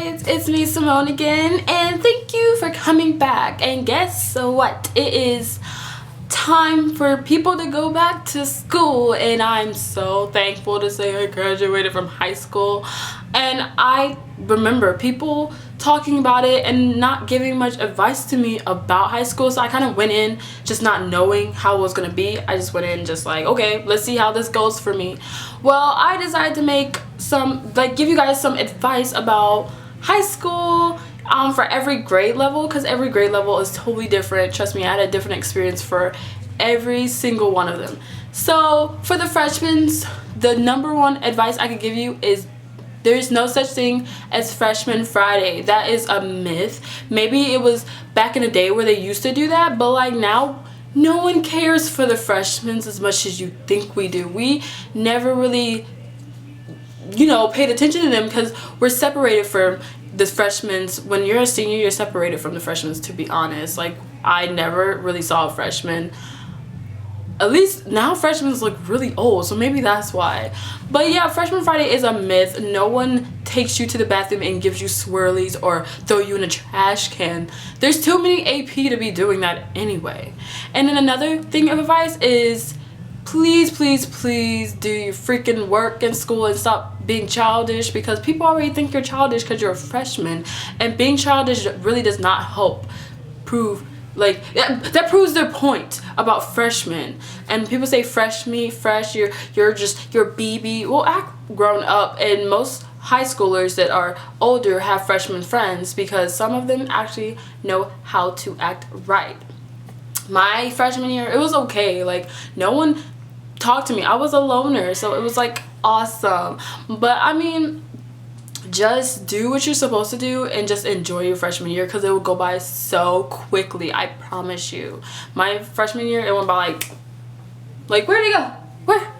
guys, it's me Simone again, and thank you for coming back. And guess what? It is time for people to go back to school, and I'm so thankful to say I graduated from high school. And I remember people talking about it and not giving much advice to me about high school, so I kind of went in just not knowing how it was gonna be. I just went in just like, okay, let's see how this goes for me. Well, I decided to make give you guys some advice about high school for every grade level, because every grade level is totally different. Trust me, I had a different experience for every single one of them. So for the freshmen, the number one advice I could give you is there's no such thing as Freshman Friday. That is a myth. Maybe it was back in the day where they used to do that, but like now, no one cares for the freshmen as much as you think we do. We never really, paid attention to them because we're separated from the freshmen. When you're a senior, you're separated from the freshmen, to be honest. Like, I never really saw a freshman. At least now freshmen look really old, so maybe that's why. But yeah, Freshman Friday is a myth. No one takes you to the bathroom and gives you swirlies or throw you in a trash can. There's too many AP to be doing that anyway. And then another thing of advice is please, please, please do your freaking work in school and stop being childish, because people already think you're childish because you're a freshman, and being childish really does not help prove that proves their point about freshmen. And people say fresh you're BB. Well, act grown up, and most high schoolers that are older have freshman friends because some of them actually know how to act right. My freshman year, it was okay. Like, no one talked to me. I was a loner, so it was like awesome. But I mean, just do what you're supposed to do and just enjoy your freshman year, because it will go by so quickly. I promise you. My freshman year, it went by like where'd it go? Where?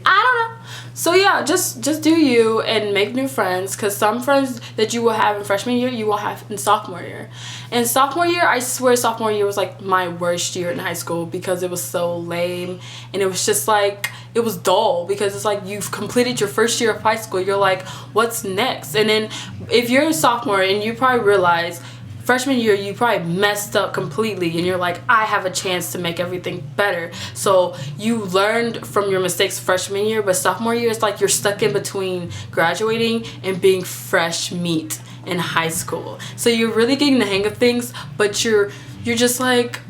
I don't know. So yeah, just do you and make new friends, because some friends that you will have in freshman year you will have in sophomore year. And sophomore year, I swear sophomore year was like my worst year in high school because it was so lame, and it was just like, it was dull, because it's like you've completed your first year of high school, you're like, what's next? And then if you're a sophomore and you probably realize freshman year you probably messed up completely, and you're like, I have a chance to make everything better. So you learned from your mistakes freshman year, but sophomore year is like you're stuck in between graduating and being fresh meat in high school. So you're really getting the hang of things, but you're just like,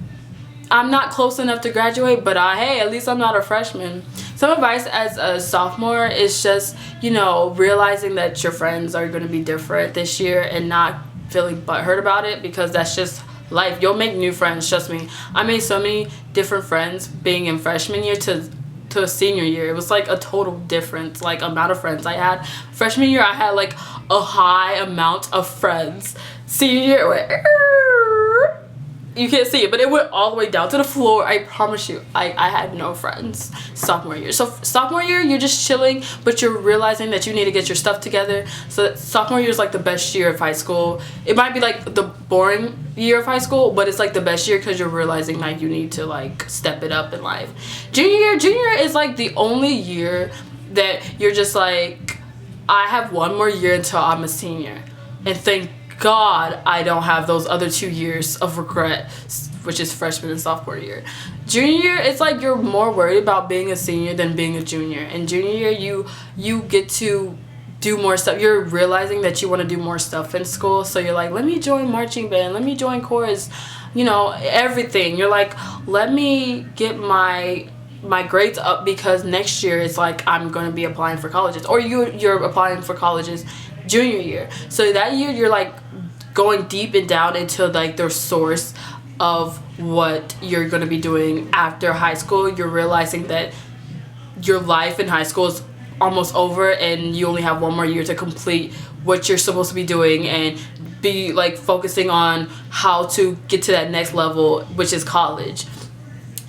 I'm not close enough to graduate, but hey, at least I'm not a freshman. Some advice as a sophomore is just, realizing that your friends are going to be different this year and not feeling butthurt about it, because that's just life. You'll make new friends, trust me. I made so many different friends being in freshman year to senior year. It was like a total difference, like amount of friends I had. Freshman year I had like a high amount of friends. Senior year, you can't see it, but it went all the way down to the floor. I promise you, I had no friends sophomore year. So sophomore year, you're just chilling, but you're realizing that you need to get your stuff together. So sophomore year is like the best year of high school. It might be like the boring year of high school, but it's like the best year because you're realizing like you need to like step it up in life. Junior year is like the only year that you're just like, I have one more year until I'm a senior, and thank God I don't have those other 2 years of regret, which is freshman and sophomore year. Junior year, it's like you're more worried about being a senior than being a junior. And junior year, you get to do more stuff. You're realizing that you want to do more stuff in school, so you're like, let me join marching band, let me join chorus, everything. You're like, let me get my grades up, because next year it's like I'm going to be applying for colleges, or you're applying for colleges junior year. So that year you're like going deep and down into like the source of what you're going to be doing after high school. You're realizing that your life in high school is almost over, and you only have one more year to complete what you're supposed to be doing and be like focusing on how to get to that next level, which is college.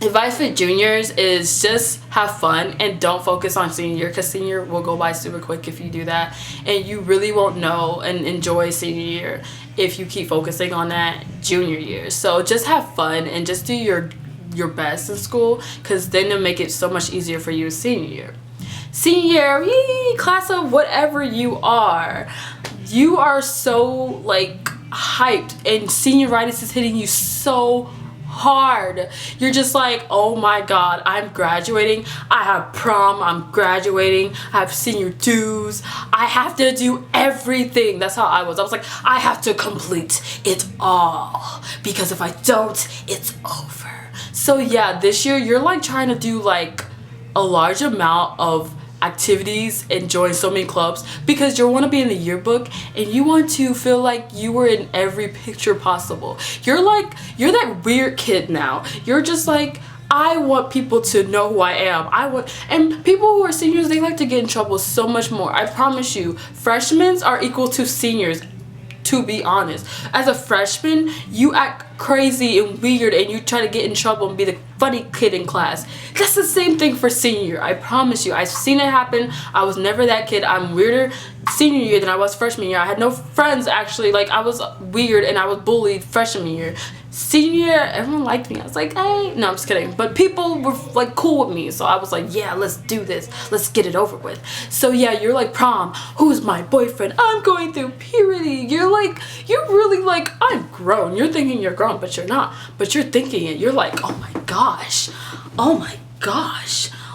Advice for juniors is just have fun and don't focus on senior year, because senior will go by super quick if you do that, and you really won't know and enjoy senior year if you keep focusing on that junior year. So just have fun and just do your best in school, because then it'll make it so much easier for you senior year. Senior year, class of whatever you are. you are so like hyped, and senioritis is hitting you so hard. You're just like, oh my god, I'm graduating, I have prom, I'm graduating, I have senior dues, I have to do everything. That's how I was like, I have to complete it all, because if I don't, it's over. So yeah, this year you're like trying to do like a large amount of activities and join so many clubs, because you want to be in the yearbook and you want to feel like you were in every picture possible. You're that weird kid now. You're just like, I want people to know who I am. And people who are seniors, they like to get in trouble so much more. I promise you, freshmen are equal to seniors. To be honest, as a freshman, you act crazy and weird and you try to get in trouble and be the funny kid in class. That's the same thing for senior year. I promise you, I've seen it happen. I was never that kid. I'm weirder senior year than I was freshman year. I had no friends, actually. Like, I was weird and I was bullied freshman year. Senior year, everyone liked me. I was like, hey, no, I'm just kidding. But people were like cool with me, so I was like, yeah, let's do this. Let's get it over with. So yeah, you're like, prom, who's my boyfriend? I'm going through puberty. You're really like, I'm grown. You're thinking you're grown, but you're not. But you're thinking it. You're like, oh my gosh.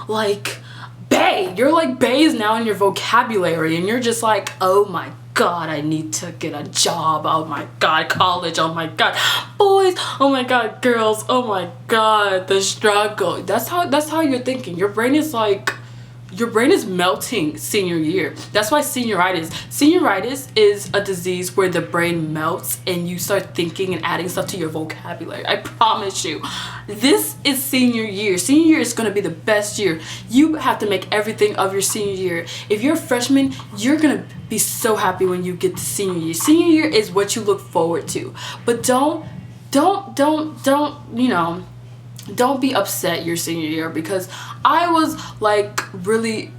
Like, bae. You're like, bae is now in your vocabulary, and you're just like, oh my god, I need to get a job. Oh my god, college. Oh my god, boys. Oh my god, girls. Oh my god, the struggle. That's how you're thinking. Your brain is melting senior year. That's why senioritis is a disease where the brain melts and you start thinking and adding stuff to your vocabulary. I promise you, this is senior year. Senior year is going to be the best year. You have to make everything of your senior year. If you're a freshman, you're going to be so happy when you get to senior year. Senior year is what you look forward to. But don't be upset your senior year, because I was like really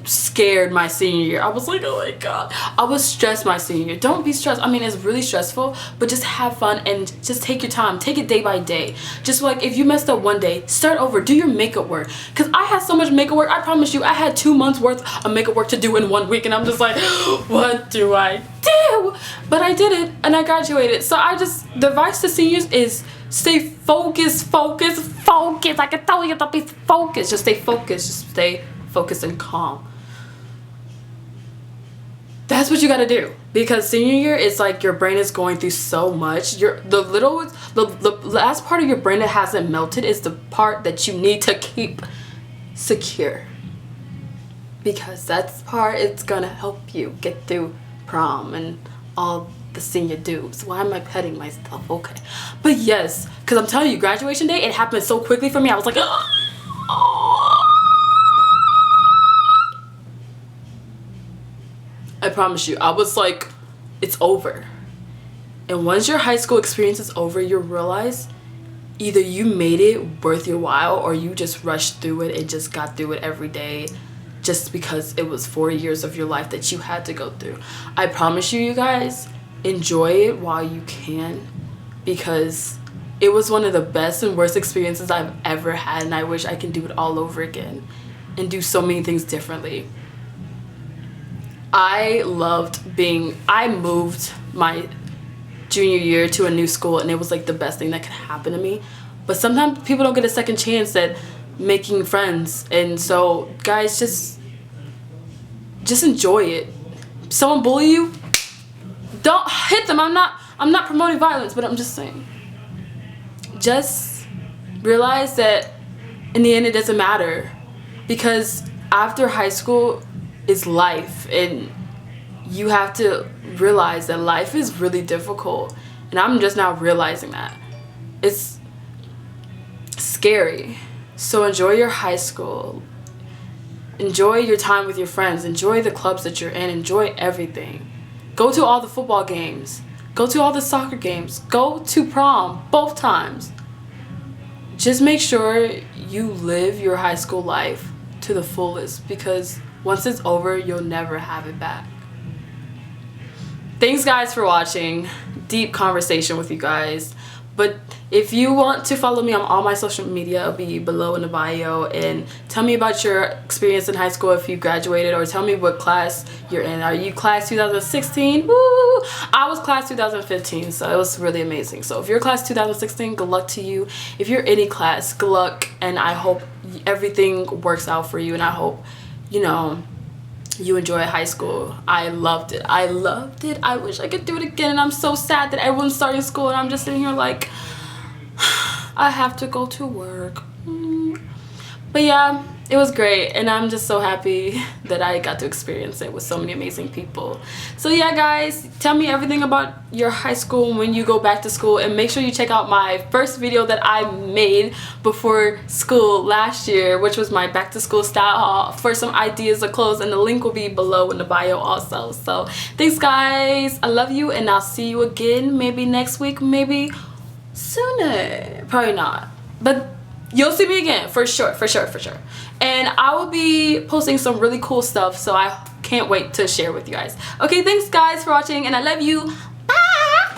scared my senior year. I was like, oh my god, I was stressed my senior year. Don't be stressed. I mean, it's really stressful, but just have fun and just take your time. Take it day by day. Just like, if you messed up one day, start over. Do your makeup work, because I had so much makeup work. I promise you, I had 2 months worth of makeup work to do in 1 week, and I'm just like, what do I do? But I did it and I graduated. So the advice to seniors is stay focused. I can tell you to be focused. Just stay focused. Just stay focused and calm. That's what you gotta do, because senior year is like your brain is going through so much. The last part of your brain that hasn't melted is the part that you need to keep secure, because that's the part it's gonna help you get through prom and all the senior dues. Why am I petting myself? Okay, but yes, because I'm telling you, graduation day, it happened so quickly for me. I was like, oh. I promise you, I was like, it's over. And once your high school experience is over, you realize either you made it worth your while, or you just rushed through it and just got through it every day just because it was 4 years of your life that you had to go through. I promise you, you guys, enjoy it while you can, because it was one of the best and worst experiences I've ever had, and I wish I can do it all over again and do so many things differently. I moved my junior year to a new school, and it was like the best thing that could happen to me. But sometimes people don't get a second chance at making friends, and so guys, just enjoy it. Someone bully you, don't hit them. I'm not promoting violence, but I'm just saying, just realize that in the end it doesn't matter, because after high school is life, and you have to realize that life is really difficult, and I'm just now realizing that it's scary. So enjoy your high school, enjoy your time with your friends, enjoy the clubs that you're in, enjoy everything. Go to all the football games, go to all the soccer games, go to prom both times. Just make sure you live your high school life to the fullest, because once it's over, you'll never have it back. Thanks guys for watching. Deep conversation with you guys. But If you want to follow me on all my social media, it'll be below in the bio, and tell me about your experience in high school if you graduated, or tell me what class you're in. Are you class 2016? Woo! I was class 2015, so it was really amazing. So if you're class 2016, good luck to you. If you're any class, good luck, and I hope everything works out for you, and I hope, you know, you enjoy high school. I loved it. I loved it. I wish I could do it again, and I'm so sad that everyone's starting school and I'm just sitting here like, I have to go to work. But yeah, it was great, and I'm just so happy that I got to experience it with so many amazing people. So yeah, guys, tell me everything about your high school when you go back to school, and make sure you check out my first video that I made before school last year, which was my back to school style haul for some ideas of clothes, and the link will be below in the bio also. So thanks, guys. I love you, and I'll see you again maybe next week, maybe sooner, probably not, but you'll see me again for sure. And I will be posting some really cool stuff, so I can't wait to share with you guys. Okay, thanks guys for watching, and I love you.